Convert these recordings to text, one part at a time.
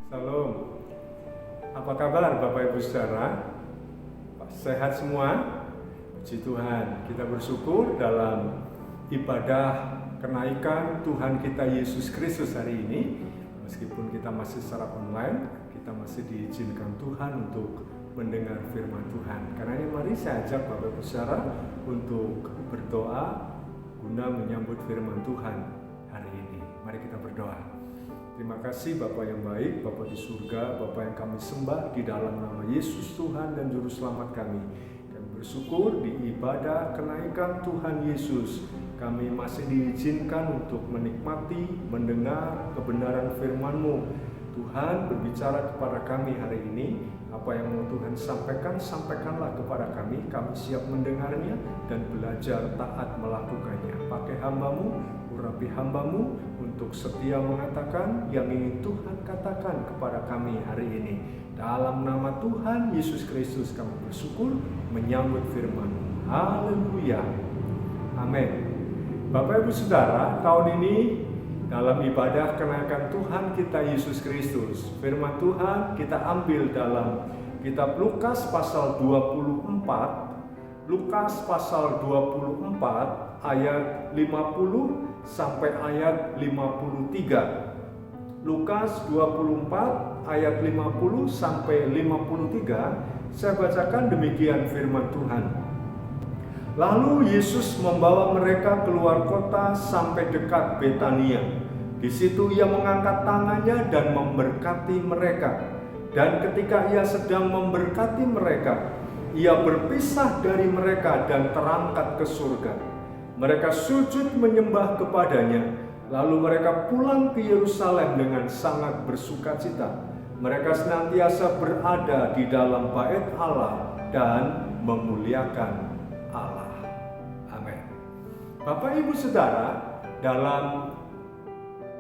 Salam. Apa kabar Bapak Ibu Saudara? Sehat semua? Puji Tuhan. Kita bersyukur dalam ibadah kenaikan Tuhan kita Yesus Kristus hari ini. Meskipun kita masih secara online, kita masih diizinkan Tuhan untuk mendengar firman Tuhan. Karena ini mari saya ajak Bapak Ibu Saudara untuk berdoa guna menyambut firman Tuhan hari ini. Mari kita berdoa. Terima kasih Bapa yang baik, Bapa di surga, Bapa yang kami sembah di dalam nama Yesus Tuhan dan Juru Selamat kami. Kami bersyukur di ibadah kenaikan Tuhan Yesus, kami masih diizinkan untuk menikmati, mendengar kebenaran firman-Mu. Tuhan berbicara kepada kami hari ini, apa yang mau Tuhan sampaikan, sampaikanlah kepada kami. Kami siap mendengarnya dan belajar taat melakukannya. Pakai hamba-Mu, urapi hamba-Mu untuk setia mengatakan yang ingin Tuhan katakan kepada kami hari ini. Dalam nama Tuhan Yesus Kristus kami bersyukur menyambut firman-Mu. Haleluya. Amin. Bapak Ibu Saudara, tahun ini dalam ibadah kenaikan Tuhan kita Yesus Kristus, firman Tuhan kita ambil dalam kitab Lukas pasal 24. Lukas pasal 24 ayat 50 sampai ayat 53. Lukas 24 ayat 50 sampai 53, saya bacakan demikian firman Tuhan. Lalu Yesus membawa mereka keluar kota sampai dekat Betania. Di situ ia mengangkat tangannya dan memberkati mereka. Dan ketika ia sedang memberkati mereka, ia berpisah dari mereka dan terangkat ke surga. Mereka sujud menyembah kepadanya, lalu mereka pulang ke Yerusalem dengan sangat bersukacita. Mereka senantiasa berada di dalam bait Allah dan memuliakan Allah. Amin. Bapak Ibu Saudara, dalam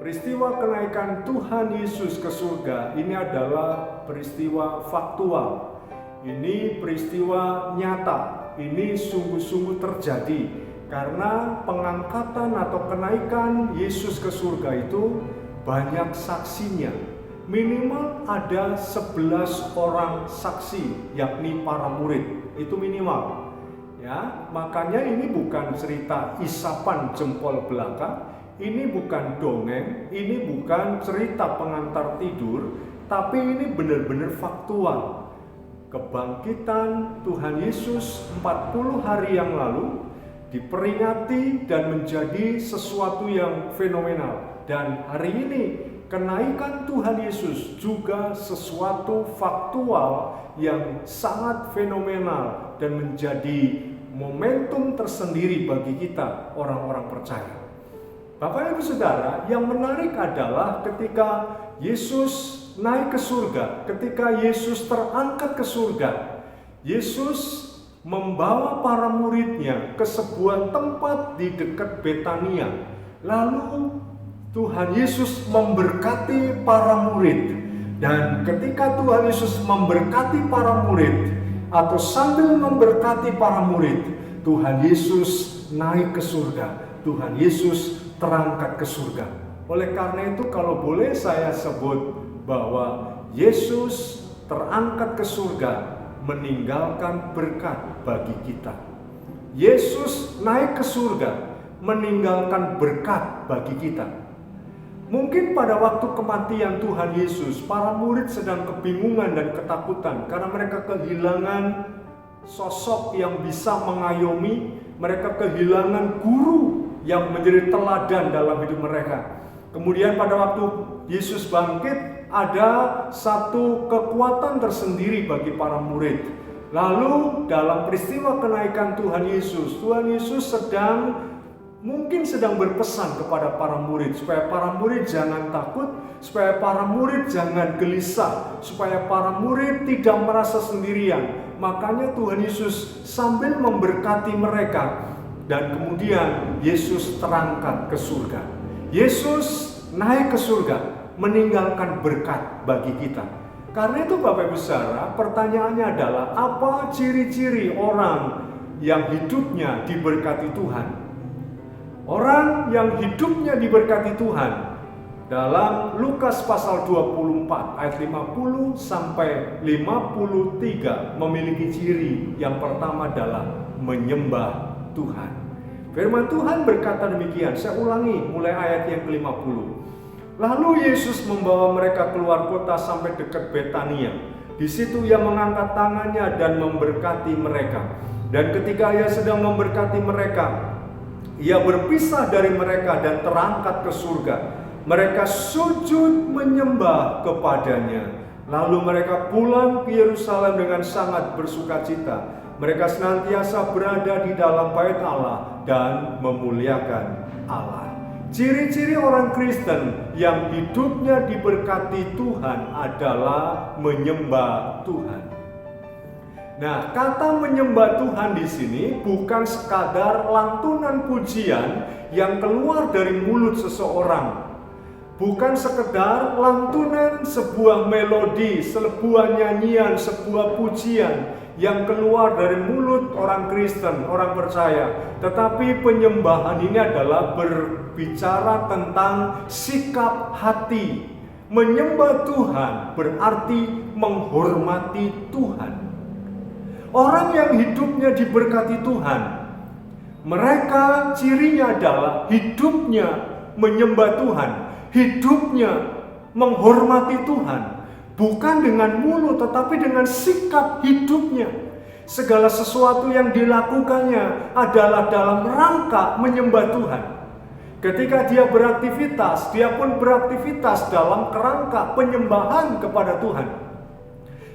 peristiwa kenaikan Tuhan Yesus ke surga, ini adalah peristiwa faktual. Ini peristiwa nyata, ini sungguh-sungguh terjadi. Karena pengangkatan atau kenaikan Yesus ke surga itu banyak saksinya. Minimal ada 11 orang saksi, yakni para murid. Itu minimal. Ya, makanya ini bukan cerita isapan jempol belaka, ini bukan dongeng, ini bukan cerita pengantar tidur, tapi ini benar-benar faktual. Kebangkitan Tuhan Yesus 40 hari yang lalu diperingati dan menjadi sesuatu yang fenomenal. Dan hari ini kenaikan Tuhan Yesus juga sesuatu faktual yang sangat fenomenal dan menjadi momentum tersendiri bagi kita orang-orang percaya. Bapak Ibu Saudara, yang menarik adalah ketika Yesus naik ke surga, ketika Yesus terangkat ke surga, Yesus membawa para muridnya ke sebuah tempat di dekat Betania. Lalu Tuhan Yesus memberkati para murid. Dan ketika Tuhan Yesus memberkati para murid, atau sambil memberkati para murid, Tuhan Yesus naik ke surga. Tuhan Yesus terangkat ke surga. Oleh karena itu, kalau boleh saya sebut bahwa Yesus terangkat ke surga meninggalkan berkat bagi kita. Yesus naik ke surga meninggalkan berkat bagi kita. Mungkin pada waktu kematian Tuhan Yesus, para murid sedang kebingungan dan ketakutan karena mereka kehilangan sosok yang bisa mengayomi, mereka kehilangan guru yang menjadi teladan dalam hidup mereka. Kemudian pada waktu Yesus bangkit, ada satu kekuatan tersendiri bagi para murid. Lalu dalam peristiwa kenaikan Tuhan Yesus mungkin sedang berpesan kepada para murid supaya para murid jangan takut, supaya para murid jangan gelisah, supaya para murid tidak merasa sendirian. Makanya Tuhan Yesus sambil memberkati mereka dan kemudian Yesus terangkat ke surga. Yesus naik ke surga meninggalkan berkat bagi kita. Karena itu Bapak Ibu Saudara, pertanyaannya adalah apa ciri-ciri orang yang hidupnya diberkati Tuhan? Orang yang hidupnya diberkati Tuhan Dalam Lukas pasal 24 ayat 50 sampai 53 memiliki ciri. Yang pertama adalah menyembah Tuhan. Firman Tuhan berkata demikian, saya ulangi mulai ayat yang ke-50. Lalu Yesus membawa mereka keluar kota sampai dekat Betania. Di situ ia mengangkat tangannya dan memberkati mereka. Dan ketika ia sedang memberkati mereka, ia berpisah dari mereka dan terangkat ke surga. Mereka sujud menyembah kepadanya. Lalu mereka pulang ke Yerusalem dengan sangat bersukacita. Mereka senantiasa berada di dalam bait Allah dan memuliakan Allah. Ciri-ciri orang Kristen yang hidupnya diberkati Tuhan adalah menyembah Tuhan. Nah, kata menyembah Tuhan di sini bukan sekadar lantunan pujian yang keluar dari mulut seseorang. Bukan sekedar lantunan sebuah melodi, sebuah nyanyian, sebuah pujian yang keluar dari mulut orang Kristen, orang percaya. Tetapi penyembahan ini adalah berbicara tentang sikap hati. Menyembah Tuhan berarti menghormati Tuhan. Orang yang hidupnya diberkati Tuhan, mereka cirinya adalah hidupnya menyembah Tuhan, hidupnya menghormati Tuhan. Bukan dengan mulut, tetapi dengan sikap hidupnya. Segala sesuatu yang dilakukannya adalah dalam rangka menyembah Tuhan. Ketika dia beraktivitas, dia pun beraktivitas dalam kerangka penyembahan kepada Tuhan.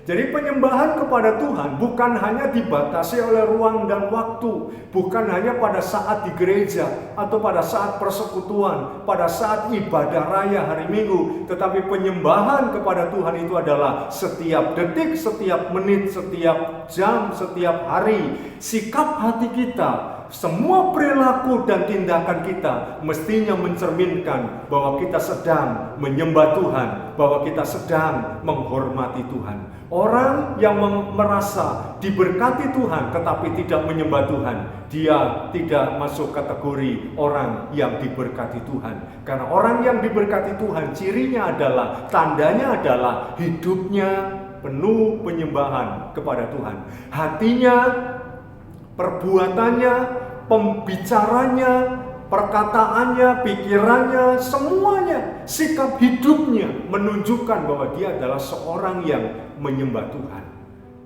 Jadi penyembahan kepada Tuhan bukan hanya dibatasi oleh ruang dan waktu, bukan hanya pada saat di gereja atau pada saat persekutuan, pada saat ibadah raya hari Minggu, tetapi penyembahan kepada Tuhan itu adalah setiap detik, setiap menit, setiap jam, setiap hari. Sikap hati kita, semua perilaku dan tindakan kita mestinya mencerminkan bahwa kita sedang menyembah Tuhan, bahwa kita sedang menghormati Tuhan. Orang yang merasa diberkati Tuhan tetapi tidak menyembah Tuhan, dia tidak masuk kategori orang yang diberkati Tuhan. Karena orang yang diberkati Tuhan cirinya adalah, tandanya adalah hidupnya penuh penyembahan kepada Tuhan. Hatinya, perbuatannya, pembicaranya, perkataannya, pikirannya, semuanya, sikap hidupnya menunjukkan bahwa dia adalah seorang yang menyembah Tuhan.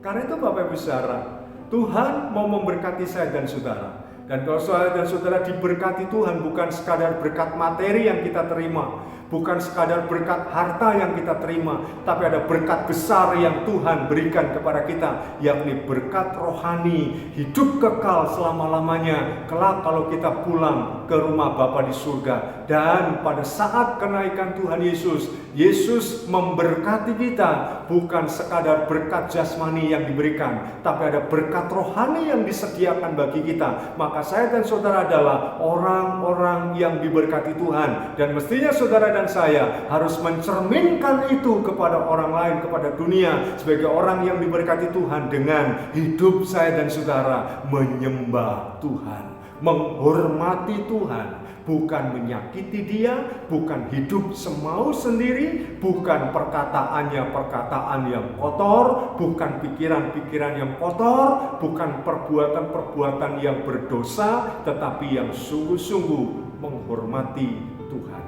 Karena itu Bapak Ibu Saudara, Tuhan mau memberkati saya dan saudara. Dan kalau saya dan saudara diberkati Tuhan, bukan sekadar berkat materi yang kita terima, bukan sekadar berkat harta yang kita terima, tapi ada berkat besar yang Tuhan berikan kepada kita, yakni berkat rohani, hidup kekal selama-lamanya kelak kalau kita pulang ke rumah Bapa di surga. Dan pada saat kenaikan Tuhan Yesus, Yesus memberkati kita, bukan sekadar berkat jasmani yang diberikan, tapi ada berkat rohani yang disediakan bagi kita. Maka saya dan saudara adalah orang-orang yang diberkati Tuhan, dan mestinya saudara dan saya harus mencerminkan itu kepada orang lain, kepada dunia, sebagai orang yang diberkati Tuhan dengan hidup saya dan saudara menyembah Tuhan, menghormati Tuhan, bukan menyakiti dia, bukan hidup semau sendiri, bukan perkataannya perkataan yang kotor, bukan pikiran-pikiran yang kotor, bukan perbuatan-perbuatan yang berdosa, tetapi yang sungguh-sungguh menghormati Tuhan.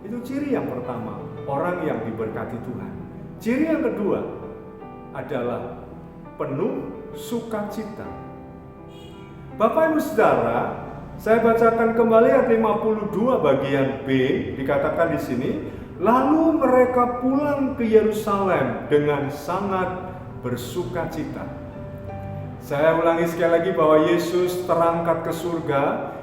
Itu ciri yang pertama, orang yang diberkati Tuhan. Ciri yang kedua adalah penuh sukacita. Bapak Ibu Saudara, saya bacakan kembali ayat 52 bagian B, dikatakan di sini, lalu mereka pulang ke Yerusalem dengan sangat bersukacita. Saya ulangi sekali lagi bahwa Yesus terangkat ke surga,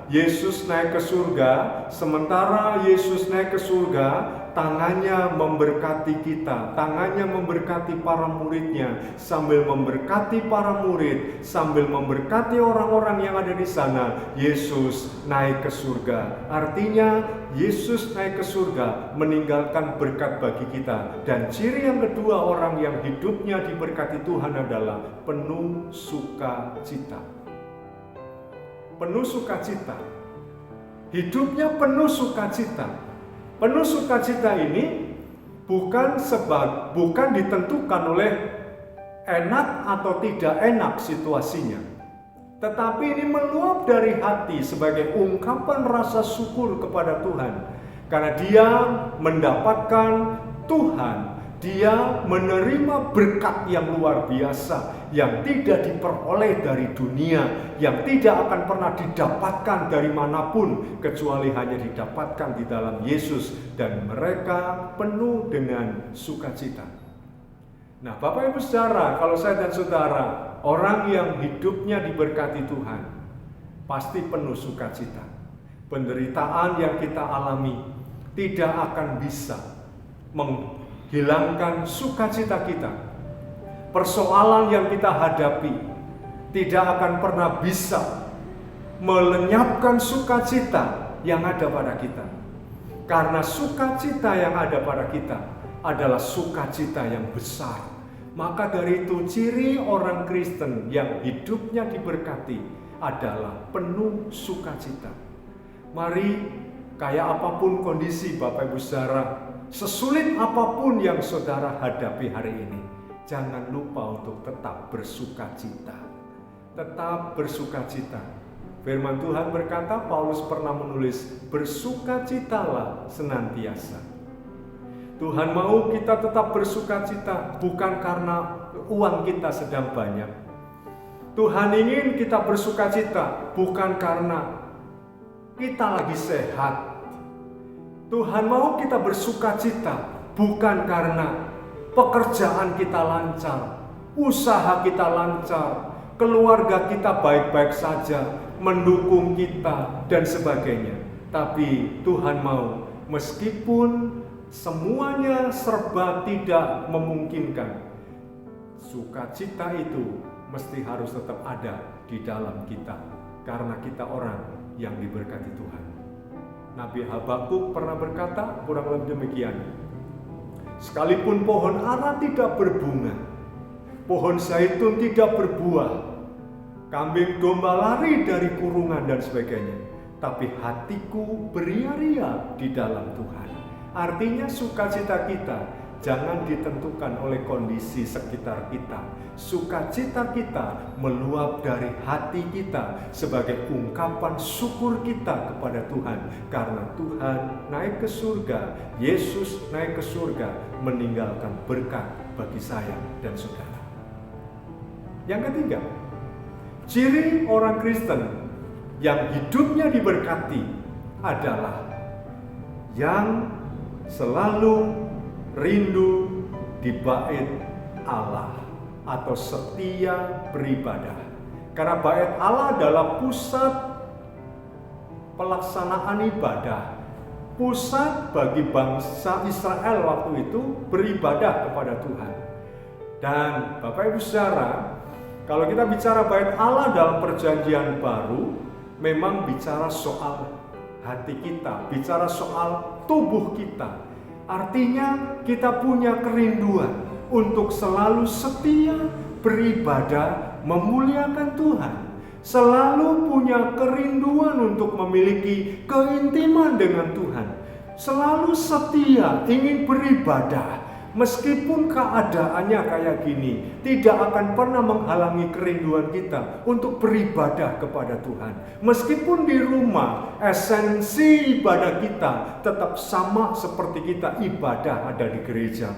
Yesus naik ke surga. Sementara Yesus naik ke surga, tangannya memberkati kita, tangannya memberkati para muridnya, sambil memberkati para murid, sambil memberkati orang-orang yang ada di sana. Yesus naik ke surga. Artinya Yesus naik ke surga meninggalkan berkat bagi kita. Dan ciri yang kedua orang yang hidupnya diberkati Tuhan adalah penuh sukacita. Penuh sukacita. Hidupnya penuh sukacita. Penuh sukacita ini bukan ditentukan oleh enak atau tidak enak situasinya, tetapi ini meluap dari hati sebagai ungkapan rasa syukur kepada Tuhan, karena dia mendapatkan Tuhan, dia menerima berkat yang luar biasa yang tidak diperoleh dari dunia, yang tidak akan pernah didapatkan dari manapun kecuali hanya didapatkan di dalam Yesus, dan mereka penuh dengan sukacita. Nah, Bapak Ibu Saudara, kalau saya dan saudara orang yang hidupnya diberkati Tuhan, pasti penuh sukacita. Penderitaan yang kita alami tidak akan bisa menghilangkan sukacita kita. Persoalan yang kita hadapi tidak akan pernah bisa melenyapkan sukacita yang ada pada kita. Karena sukacita yang ada pada kita adalah sukacita yang besar. Maka dari itu ciri orang Kristen yang hidupnya diberkati adalah penuh sukacita. Mari, kayak apapun kondisi Bapak Ibu Saudara, sesulit apapun yang saudara hadapi hari ini, jangan lupa untuk tetap bersukacita. Tetap bersukacita. Firman Tuhan berkata, Paulus pernah menulis, bersukacitalah senantiasa. Tuhan mau kita tetap bersukacita, bukan karena uang kita sedang banyak. Tuhan ingin kita bersukacita, bukan karena kita lagi sehat. Tuhan mau kita bersukacita, bukan karena pekerjaan kita lancar, usaha kita lancar, keluarga kita baik-baik saja, mendukung kita, dan sebagainya. Tapi Tuhan mau, meskipun semuanya serba tidak memungkinkan, sukacita itu mesti harus tetap ada di dalam kita, karena kita orang yang diberkati Tuhan. Nabi Habakuk pernah berkata kurang lebih demikian, sekalipun pohon ara tidak berbunga, pohon zaitun tidak berbuah, kambing domba lari dari kurungan dan sebagainya, tapi hatiku beria-ria di dalam Tuhan. Artinya sukacita kita jangan ditentukan oleh kondisi sekitar kita. Sukacita kita meluap dari hati kita sebagai ungkapan syukur kita kepada Tuhan, karena Tuhan naik ke surga, Yesus naik ke surga, meninggalkan berkat bagi saya dan saudara. Yang ketiga, ciri orang Kristen yang hidupnya diberkati adalah yang selalu rindu di bait Allah atau setia beribadah. Karena bait Allah adalah pusat pelaksanaan ibadah, pusat bagi bangsa Israel waktu itu beribadah kepada Tuhan. Dan Bapak Ibu Saudara, kalau kita bicara bait Allah dalam perjanjian baru, memang bicara soal hati kita, bicara soal tubuh kita. Artinya kita punya kerinduan untuk selalu setia beribadah, memuliakan Tuhan. Selalu punya kerinduan untuk memiliki keintiman dengan Tuhan. Selalu setia ingin beribadah. Meskipun keadaannya kayak gini, tidak akan pernah menghalangi kerinduan kita untuk beribadah kepada Tuhan. Meskipun di rumah, esensi ibadah kita tetap sama seperti kita ibadah ada di gereja.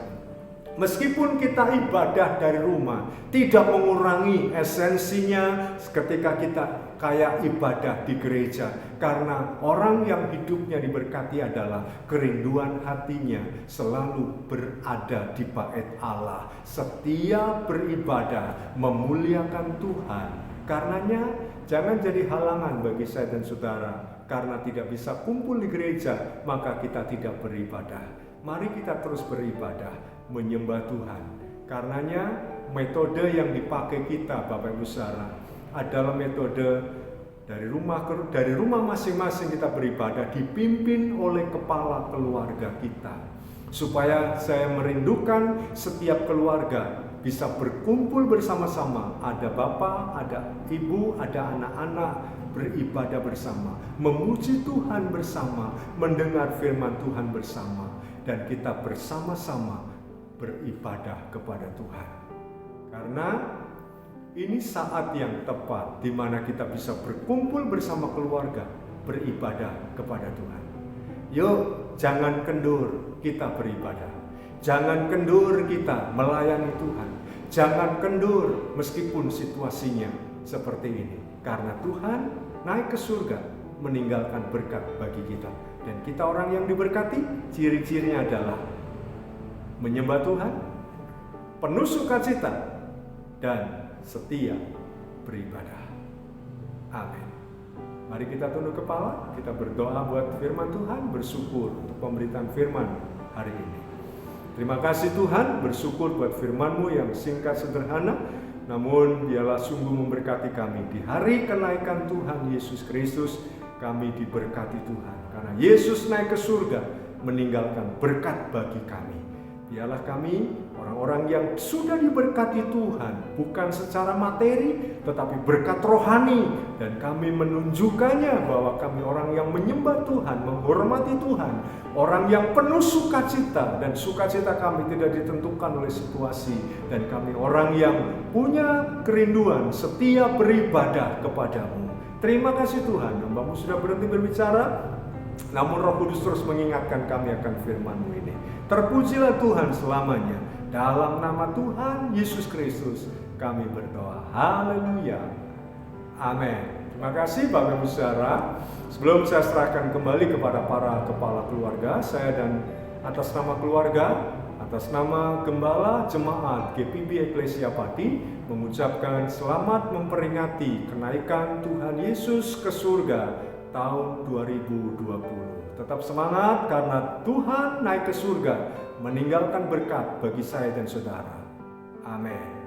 Meskipun kita ibadah dari rumah, tidak mengurangi esensinya ketika kita kayak ibadah di gereja. Karena orang yang hidupnya diberkati adalah kerinduan hatinya selalu berada di bait Allah, setia beribadah, memuliakan Tuhan. Karenanya jangan jadi halangan bagi saya dan saudara. Karena tidak bisa kumpul di gereja, maka kita tidak beribadah. Mari kita terus beribadah, menyembah Tuhan. Karenanya metode yang dipakai kita Bapak Ibu Saudara adalah metode dari rumah masing-masing kita beribadah, dipimpin oleh kepala keluarga kita. Supaya saya merindukan setiap keluarga bisa berkumpul bersama-sama. Ada bapak, ada ibu, ada anak-anak beribadah bersama, memuji Tuhan bersama, mendengar firman Tuhan bersama, dan kita bersama-sama beribadah kepada Tuhan. Karena ini saat yang tepat di mana kita bisa berkumpul bersama keluarga, beribadah kepada Tuhan. Yuk, jangan kendur kita beribadah. Jangan kendur kita melayani Tuhan. Jangan kendur meskipun situasinya seperti ini. Karena Tuhan naik ke surga meninggalkan berkat bagi kita. Dan kita orang yang diberkati, ciri-cirinya adalah menyembah Tuhan, penuh sukacita, dan setia beribadah. Amin. Mari kita tunduk kepala, kita berdoa buat firman Tuhan, bersyukur untuk pemberitaan firman hari ini. Terima kasih Tuhan, bersyukur buat firman-Mu yang singkat sederhana, namun biarlah sungguh memberkati kami. Di hari kenaikan Tuhan Yesus Kristus, kami diberkati Tuhan. Karena Yesus naik ke surga, meninggalkan berkat bagi kami. Biarlah kami orang-orang yang sudah diberkati Tuhan, bukan secara materi, tetapi berkat rohani. Dan kami menunjukkannya bahwa kami orang yang menyembah Tuhan, menghormati Tuhan, orang yang penuh sukacita, dan sukacita kami tidak ditentukan oleh situasi. Dan kami orang yang punya kerinduan setia beribadah kepadamu. Terima kasih Tuhan, hamba-Mu sudah berhenti berbicara, namun Roh Kudus terus mengingatkan kami akan firman-Mu ini. Terpujilah Tuhan selamanya. Dalam nama Tuhan Yesus Kristus kami berdoa. Haleluya. Amin. Terima kasih Bapak Ibu Saudara. Sebelum saya serahkan kembali kepada para kepala keluarga, saya dan atas nama keluarga, atas nama Gembala Jemaat GPB Eklesia Pati, mengucapkan selamat memperingati kenaikan Tuhan Yesus ke surga tahun 2020. Tetap semangat karena Tuhan naik ke surga, meninggalkan berkat bagi saya dan saudara. Amin.